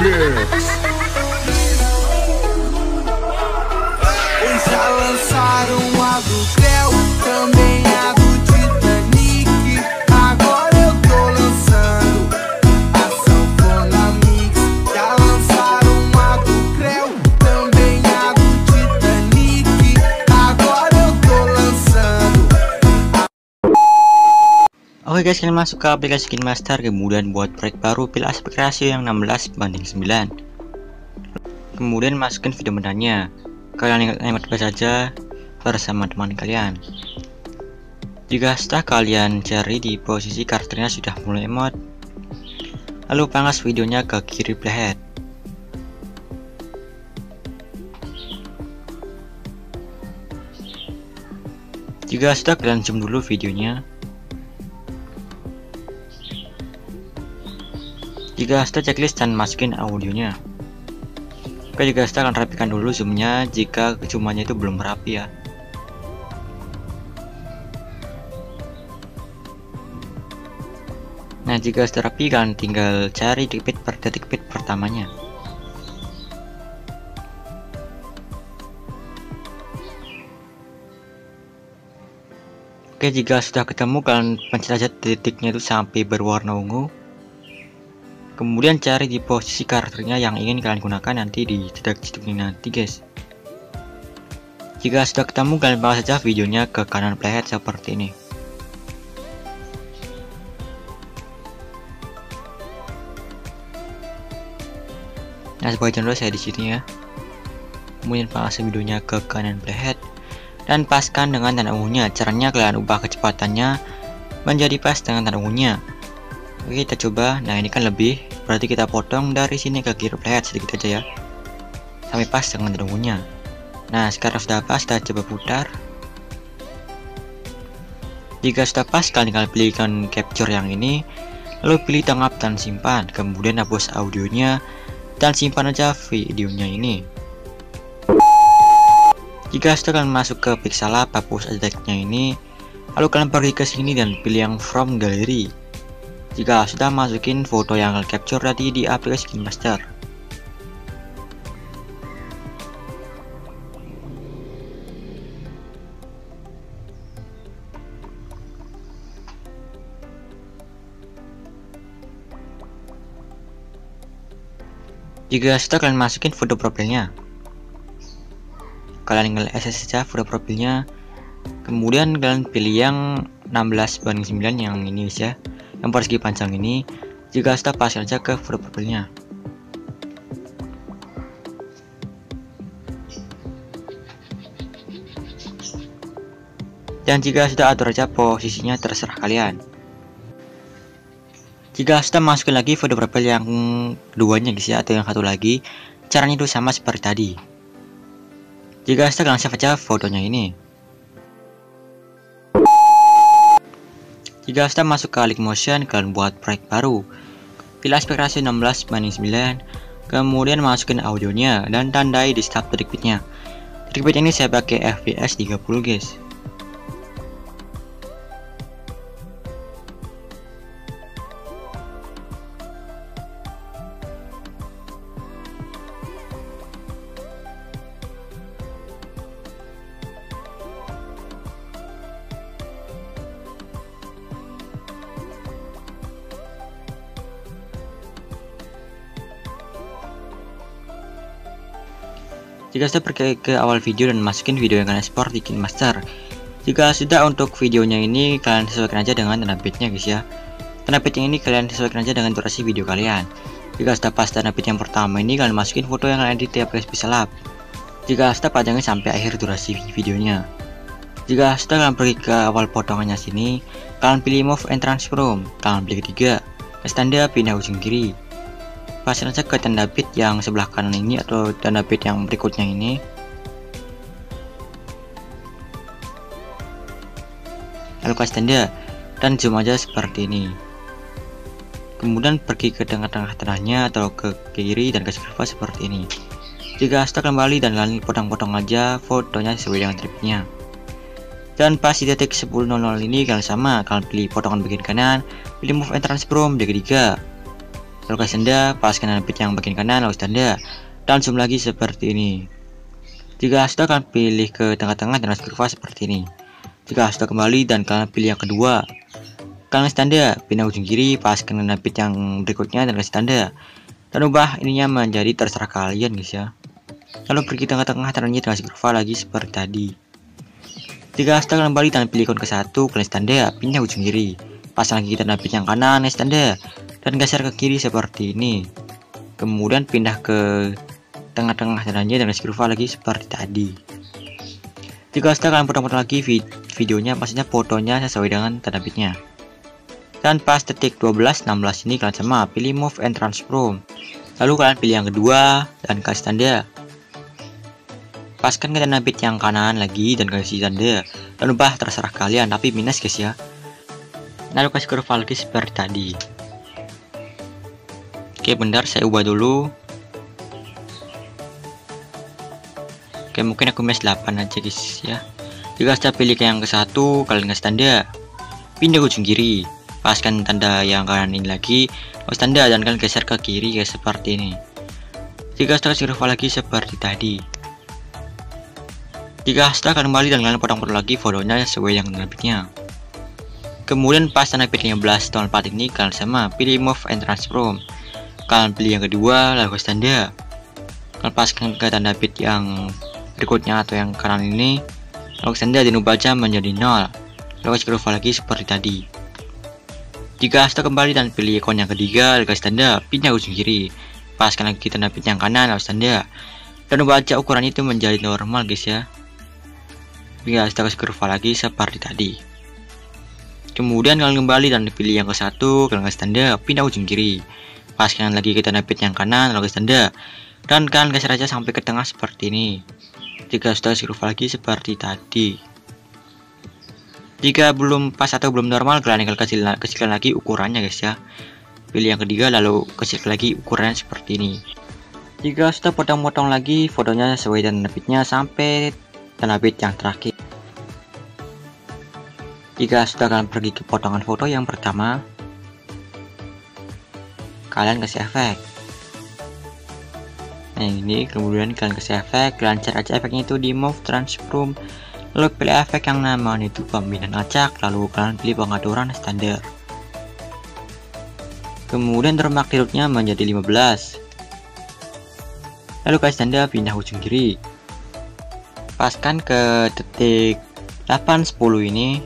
Mix. Eles já lançaram a do Creu, também a do Titanic. Agora eu tô lançando a Sanfona Mix. Já lançaram a do Creu, também a do Titanic. Agora eu tô lançando. Oke guys, kalian masuk ke aplikasi KineMaster, kemudian buat proyek baru, pilih aspek rasio yang 16:9. Kemudian masukin video menanya. Kalian ingat saja bersama teman kalian. Jika setelah kalian cari di posisi karakternya sudah mulai emot, lalu pangkas videonya ke kiri playhead. Jika sudah, kalian zoom dulu videonya. Jika sudah, checklist dan masukin audionya. Oke, jika sudah, akan rapikan dulu zoomnya jika zoomnya itu belum rapi ya. Nah, jika sudah rapi, kalian tinggal cari detik bit pertamanya. Oke, jika sudah ketemu, kalian pencet aja titiknya itu sampai berwarna ungu. Kemudian cari di posisi karakternya yang ingin kalian gunakan nanti di cetak ini nanti guys. Jika sudah ketemu, kalian bawa saja videonya ke kanan playhead seperti ini. Nah, sebagai contoh saya di sini ya. Kemudian bawa videonya ke kanan playhead dan paskan dengan tanda ungunya. Caranya kalian ubah kecepatannya menjadi pas dengan tanda ungunya. Oke, kita coba. Nah, ini kan lebih, berarti kita potong dari sini ke kiri playhead sedikit aja ya, sampai pas dengan tandungnya. Nah, sekarang sudah pas, kita coba putar. Jika sudah pas, kalian tinggal pilihkan capture yang ini, lalu pilih tanggap dan simpan, kemudian hapus audionya dan simpan aja videonya ini. Jika sudah, kalian masuk ke Pixel Lab, hapus aja tagnya ini, lalu kalian pergi ke sini dan pilih yang from gallery. Jika sudah, masukin foto yang kalian capture tadi di aplikasi KineMaster. Jika sudah, kalian masukin foto profilnya. Kalian tinggal access saja foto profilnya. Kemudian kalian pilih yang 16:9 yang ini ya, yang persegi panjang ini. Jika sudah, pasang saja ke foto profilnya. Dan jika sudah, atur aja posisinya, terserah kalian. Jika sudah, masukin lagi foto profil yang keduanya guys ya, atau yang satu lagi. Caranya itu sama seperti tadi. Jika sudah, kalian save aja fotonya ini. Jika sudah, masuk ke Click Motion, kalian buat proyek baru. Pilih aspek rasio 16:9, kemudian masukin audionya dan tandai di start detik bitnya. Detik bit ini saya pakai fps 30 guys. Jika sudah, pergi ke awal video dan masukin video yang kalian export di KineMaster. Jika sudah, untuk videonya ini kalian sesuaikan aja dengan tanda bitnya guys ya. Tanda bit yang ini kalian sesuaikan aja dengan durasi video kalian. Jika sudah pas tanda bit yang pertama ini, kalian masukin foto yang kalian edit di aplikasi Pixel Lab. Jika sudah, panjangin sampai akhir durasi videonya. Jika sudah, kalian pergi ke awal potongannya sini, kalian pilih move and transform, kalian pilih ketiga, ke tanda pindah ujung kiri. Pasang saja ke tanda bit yang sebelah kanan ini atau tanda bit yang berikutnya ini. Lalu kasih tanda dan zoom aja seperti ini. Kemudian pergi ke tengah-tengah tengahnya atau ke kiri dan kasih curve seperti ini. Jika sudah, kembali dan kalian potong-potong aja fotonya sesuai dengan tripnya. Dan pas di detik 10.00 ini kalian sama, kalian pilih potongan bagian kanan, pilih move and transform di ketiga. lalu kasih tanda, paskan dan pit yang bagian kanan, lalu tanda, dan zoom lagi seperti ini. Jika sudah, kalian pilih ke tengah-tengah dan kurva seperti ini. Jika sudah kembali dan kalian pilih yang kedua, kalian kasih tanda, pindah ujung kiri, paskan dan pit yang berikutnya dan kasih tanda, dan ubah ininya menjadi terserah kalian guys ya. Lalu pergi tengah-tengah tandanya dengan kurva lagi seperti tadi. Jika sudah, kalian kembali dan pilih ikon ke satu, kalian tanda, pindah ujung kiri, pasang lagi tanda pit yang kanan, tanda, dan geser ke kiri seperti ini. Kemudian pindah ke tengah-tengah tandanya dan kurva lagi seperti tadi. Jika sudah, kalian potong-potong lagi videonya, pastinya fotonya sesuai dengan tanda pitnya. Dan pas detik 12-16 ini kalian sama pilih move and transform. Lalu kalian pilih yang kedua dan kasih tanda. Paskan ke tanda pit yang kanan lagi dan kasih tanda. Dan ubah terserah kalian, tapi minus guys ya. Lalu kasih kurva lagi seperti tadi. Oke, bentar saya ubah dulu. Oke, mungkin aku minus 8 aja guys ya. Jika sudah, pilih ke yang ke satu, kalian kasih tanda, pindah ujung kiri, paskan tanda yang kanan ini lagi, lalu tanda, dan kalian geser ke kiri guys seperti ini. Jika sudah, kasih kurva lagi seperti tadi. Jika sudah, kalian kembali dan kalian potong-potong lagi fotonya sesuai yang tanda pitnya. Kemudian pas tanda pit 15 tahun 4 ini kalian sama pilih move and transform. Kalian pilih yang kedua, lalu kasih tanda. Kalian paskan ke tanda pit yang berikutnya atau yang kanan ini, lalu kasih tanda dan ubah jam menjadi 0. Lalu kasih kurva lagi seperti tadi. Jika sudah, kembali dan pilih ikon yang ketiga, lalu kasih tanda, pindah ujung kiri, paskan lagi tanda pit yang kanan, lalu tanda, dan ubah aja ukuran itu menjadi normal guys ya. Jika sudah, kasih kurva lagi seperti tadi. Kemudian kalian kembali dan pilih yang ke satu, kalian kasih tanda, pindah ujung kiri, paskan lagi ke tanda pit yang kanan, lalu kasih tanda, dan kalian geser aja sampai ke tengah seperti ini. Jika sudah, kasih kurva lagi seperti tadi. Jika belum pas atau belum normal, kalian tinggal kecilkan lagi ukurannya guys ya. Pilih yang ketiga lalu kecilkan lagi ukurannya seperti ini. Jika sudah, potong-potong lagi fotonya sesuai tanda pitnya sampai tanda pit yang terakhir. Jika sudah, kalian pergi ke potongan foto yang pertama, kalian kasih efek. Nah ini, kemudian kalian kasih efek, kalian cari aja efeknya itu di move transform, lalu pilih efek yang namanya itu pembinaan acak, lalu kalian pilih pengaturan standar. Kemudian termak tilutnya menjadi 15. Lalu kasih tanda, pindah ujung kiri, paskan ke detik 8-10 ini,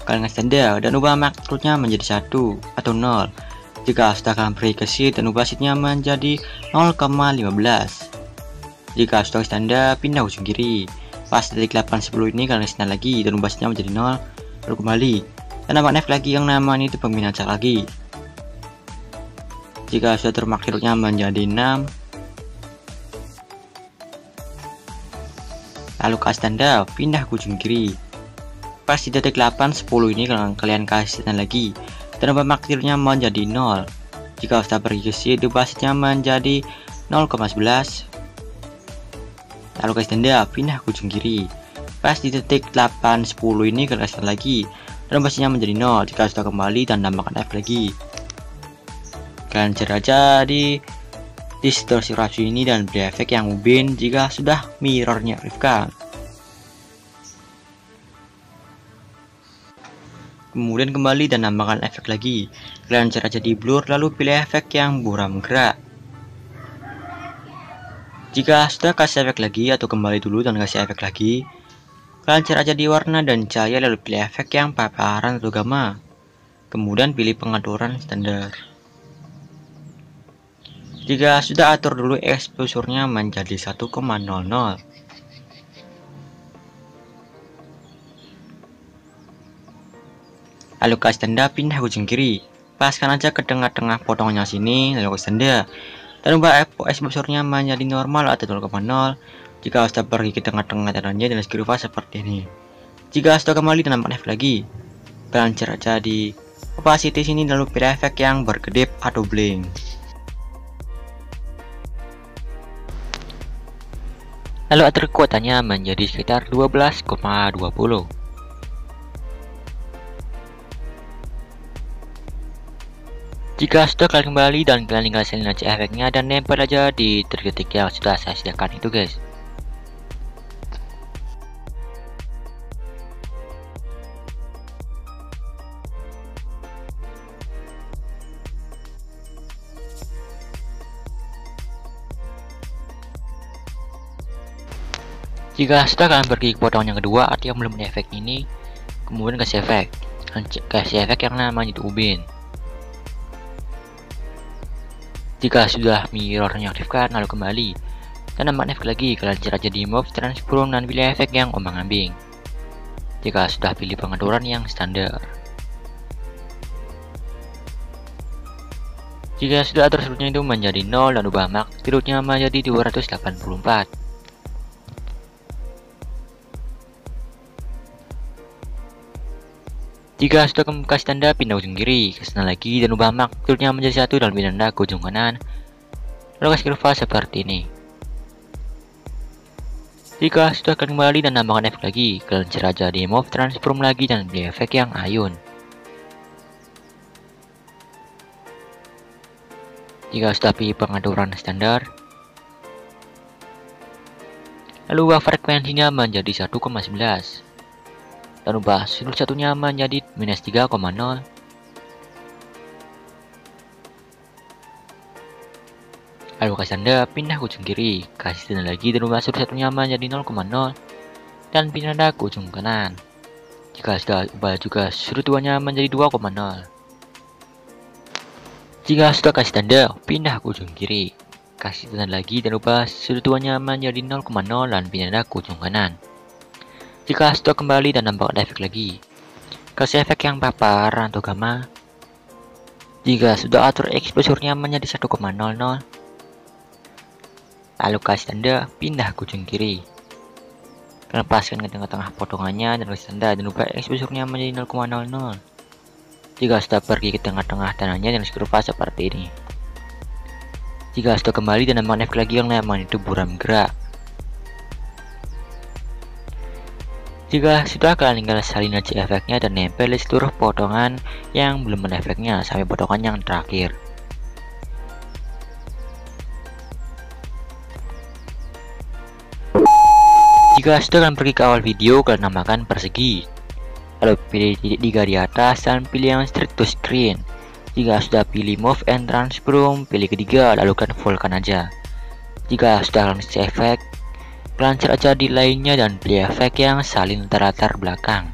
kalian kasih tanda dan ubah magnitudenya menjadi 1 atau 0. Jika sudah, kalian pergi ke sheet dan ubah sheetnya menjadi 0,15. Jika sudah, kasih tanda, pindah ujung kiri, pas detik 8-10 ini kalian kasih tanda lagi dan ubah sheetnya menjadi 0, lalu kembali dan tambah F lagi yang namanya itu pembinaan acak lagi. Jika sudah, termaktulnya menjadi 6, lalu kasih tanda, pindah ke ujung kiri, pas di detik 8-10 ini kalian kasih tanda lagi dan ubah magnitudenya menjadi 0. Jika sudah pergi ke sheet, ubah sheetnya menjadi 0,11, lalu kasih tanda, pindah ke ujung kiri, pas di detik 8-10 ini kalian kasih tanda lagi dan ubah sheetnya menjadi 0. Jika sudah, kembali dan tambahkan F lagi. Kalian cari aja di distorsi ratio ini dan beri efek yang ubin jika sudah mirrornya aktifkan. Kemudian kembali dan tambahkan efek lagi. Kalian cari aja di blur lalu pilih efek yang buram gerak. Jika sudah, kasih efek lagi atau kembali dulu dan kasih efek lagi. Kalian cari aja di warna dan cahaya lalu pilih efek yang paparan atau gamma. Kemudian pilih pengaturan standar. Jika sudah, atur dulu exposure-nya menjadi 1,00. Lalu kasih tanda, pindah ke ujung kiri, paskan aja ke tengah-tengah potongannya sini, lalu kasih tanda dan ubah exposure-nya menjadi normal atau 0,0. Jika sudah, pergi ke tengah-tengah tandanya dan kurva seperti ini. Jika sudah, kembali dan tambahkan F lagi. Kalian cari aja di opacity sini lalu pilih efek yang berkedip atau blink. Lalu atur kekuatannya menjadi sekitar 12,20. Jika sudah kalian kembali dan kalian tinggal salin aja efeknya dan nempel aja di titik yang sudah saya sediakan itu guys. Jika sudah kalian pergi ke potongan yang kedua atau yang belum ada efek ini, kemudian kasih efek yang namanya itu ubin. Jika sudah mirrornya aktifkan, lalu kembali dan nambahkan efek lagi, kalian cari aja di move transform dan pilih efek yang ombang-ambing. Jika sudah pilih pengaturan yang standar. Jika sudah atur sudutnya itu menjadi 0 dan ubah magnitudenya menjadi 284. Jika sudah kasih tanda, pindah ujung kiri ke sana lagi dan ubah magnitudenya menjadi 1 dan pindah tanda ke ujung kanan. Lalu kasih kurva seperti ini. Jika sudah kembali dan tambahkan efek lagi, kalian cari aja di move transform lagi dan pilih efek yang ayun. Jika sudah pilih pengaturan standar, lalu ubah frekuensinya menjadi 1,11 dan ubah sudut satunya menjadi minus 3,0. Lalu kasih tanda, pindah ke ujung kiri, kasih tanda lagi dan ubah sudut satunya menjadi 0,0 dan pindah tanda ke ujung kanan. Jika sudah ubah juga sudut duanya menjadi 2,0. Jika sudah kasih tanda, pindah ke ujung kiri, kasih tanda lagi dan ubah sudut duanya menjadi 0,0 dan pindah tanda ke ujung kanan. Jika sudah kembali dan tambahkan efek lagi, kasih efek yang papar atau gamma. Jika sudah atur exposure-nya menjadi 1,00, lalu kasih tanda, pindah ke ujung kiri. Lepaskan ke tengah-tengah potongannya dan kasih tanda dan ubah exposure-nya menjadi 0,00. Jika sudah pergi ke tengah-tengah tanahnya dan kurva seperti ini. Jika sudah kembali dan tambahkan efek lagi yang namanya itu buram gerak. Jika sudah, kalian tinggal salin aja efeknya dan nempel di seluruh potongan yang belum ada efeknya sampai potongan yang terakhir. Jika sudah, kalian pergi ke awal video, kalian namakan persegi, lalu pilih titik 3 di atas dan pilih yang straight to screen. Jika sudah pilih move and transform, pilih ketiga, lalu kalian fullkan aja. Jika sudah, kalian kasih efek, kalian cari aja di lainnya dan pilih efek yang salin latar belakang.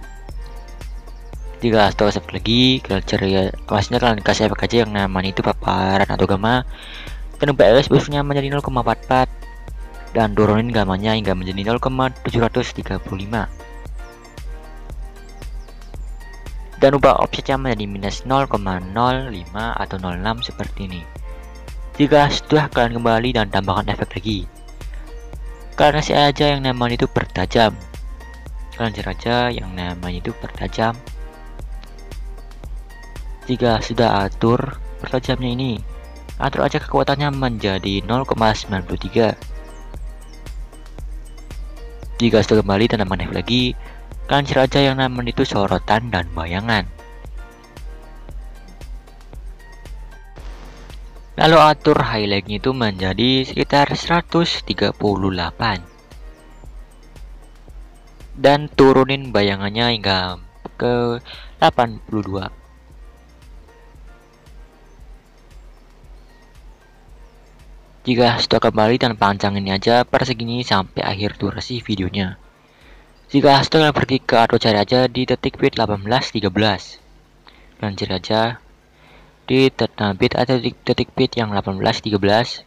Jika sudah efek lagi, kalian cari maksudnya kalian kasih efek aja yang namanya itu paparan atau gamma dan ubah exposure-nya menjadi 0,44 dan turunin gamanya hingga menjadi 0,735 dan ubah offsetnya menjadi minus 0,05 atau 06 seperti ini. Jika sudah, kalian kembali dan tambahkan efek lagi. Kalian kasih aja yang namanya itu bertajam. Kalian cari aja yang namanya itu bertajam. Jika sudah atur bertajamnya ini, atur aja kekuatannya menjadi 0,93. Jika sudah kembali dan tambahkan efek lagi, kalian cari aja yang namanya itu sorotan dan bayangan. Lalu atur highlightnya itu menjadi sekitar 138 dan turunin bayangannya hingga ke 82. Jika sudah kembali dan panjang ini aja persegi ini sampai akhir durasi videonya. Jika sudah, kalian pergi ke atau cari aja di detik bit 1813 dan cari aja di bit atau detik bit yang 1813.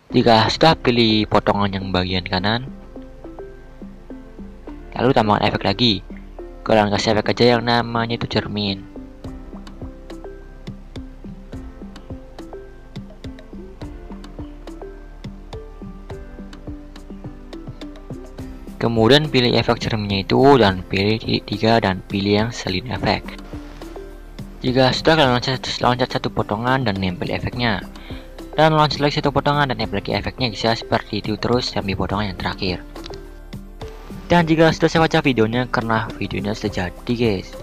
Jika sudah, pilih potongan yang bagian kanan, lalu tambahkan efek lagi. Kalian kasih efek aja yang namanya itu cermin. Kemudian pilih efek cerminnya itu dan pilih titik 3 dan pilih yang salin efek. Jika sudah, kalian loncat satu potongan dan nempel efeknya, dan loncat lagi satu potongan dan nempel lagi efeknya, bisa seperti itu terus sampai potongan yang terakhir. Dan jika sudah, saya baca videonya karena videonya sudah jadi guys.